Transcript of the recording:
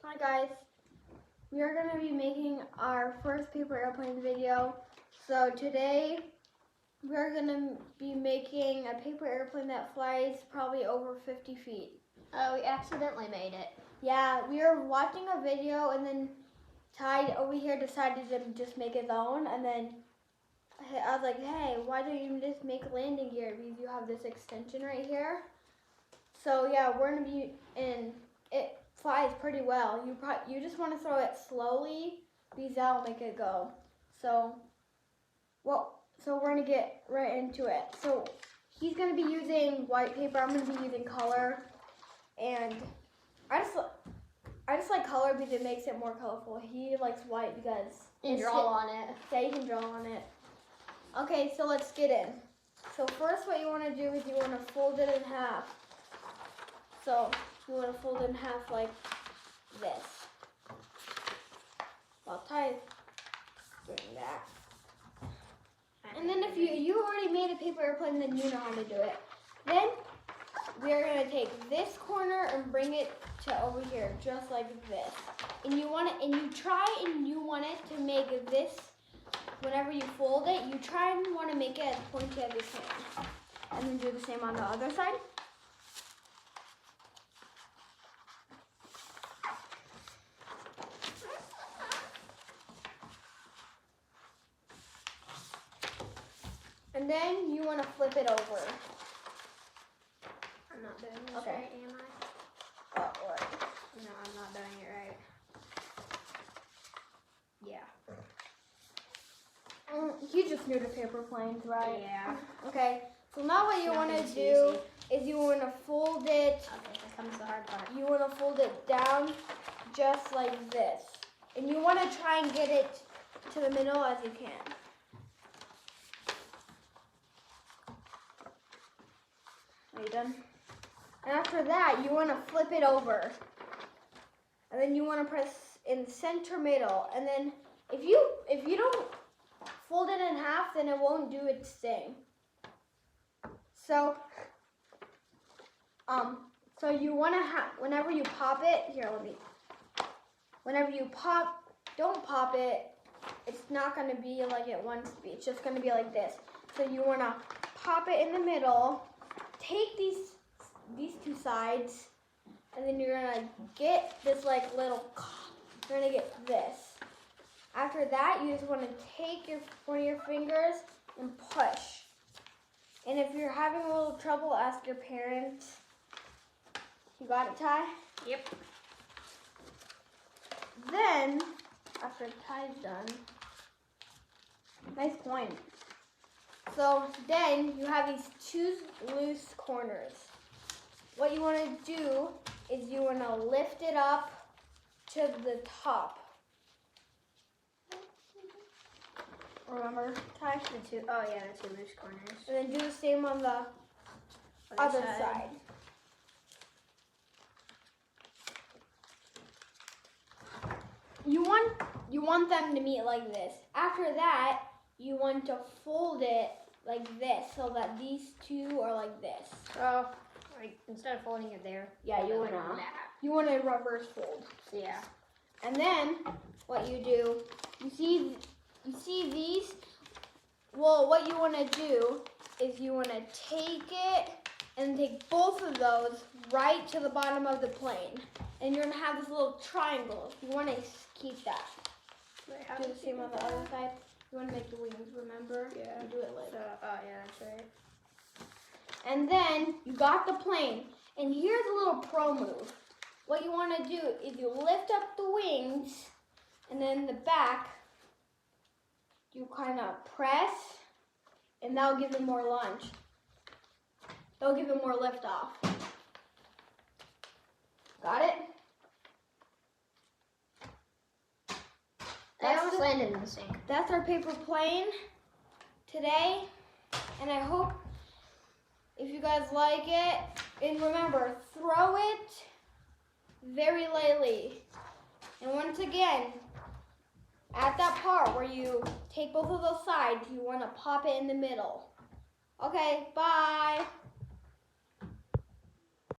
Hi guys, we are going to be making our first paper airplane video. So today we're going to be making a paper airplane that flies probably over 50 feet. We accidentally made it. Yeah, we were watching a video and then Ty over here decided to just make his own, and then I was like, hey, why don't you just make a landing gear because you have this extension right here. So yeah, we're going to be in it. Flies pretty well. You just want to throw it slowly because that'll make it go. So we're gonna get right into it. So he's gonna be using white paper. I'm gonna be using color, and I just like color because it makes it more colorful. He likes white because you can draw on it. Yeah, you can draw on it. Okay, so let's get in. So first, what you want to do is you want to fold it in half. So you want to fold it in half like this. While Ty's doing that. And then if you already made a paper airplane, then you know how to do it. Then we're going to take this corner and bring it to over here, just like this. And you want it, and you want it to make this, whenever you fold it, you try and want to make it as pointy as you can. And then do the same on the other side. And then you want to flip it over. I'm not doing this right, am I? What? No, I'm not doing it right. Yeah. You just knew the paper planes, right? Yeah. Okay, so now what you want to do is you want to fold it. Okay, here comes the hard part. You want to fold it down just like this. And you want to try and get it to the middle as you can. Are you done? And after that, you want to flip it over. And then you want to press in center middle. And then if you don't fold it in half, then it won't do its thing. So you want to have, whenever you pop it, whenever you don't pop it, it's not going to be like it wants to be. It's just going to be like this. So you want to pop it in the middle, take these two sides, and then you're going to get this like little, you're going to get this. After that, you just want to take one of your fingers and push. And if you're having a little trouble, ask your parents. You got it, Ty? Yep. Then, after Ty's done, nice point. So then you have these two loose corners. What you want to do is you want to lift it up to the top. Remember, Ty? The two loose corners. And then do the same on the other side. You want them to meet like this. After that, you want to fold it like this so that these two are like this. So, like instead of folding it there, yeah, you want to reverse fold. Yeah. And then what you do, you see these? Well, what you want to do is you want to take it and take both of those right to the bottom of the plane. And you're going to have this little triangle. You want to keep that. Wait, do the same on the other side. You want to make the wings, remember? Yeah. You do it like that. Yeah, that's right. And then you got the plane. And here's a little pro move. What you want to do is you lift up the wings, and then the back, you kind of press, and that'll give it more lunge. That'll give it more lift off. Got it? I almost landed in the sink. That's our paper plane today, and I hope if you guys like it, and remember, throw it very lightly. And once again, at that part where you take both of those sides, you want to pop it in the middle. Okay, bye.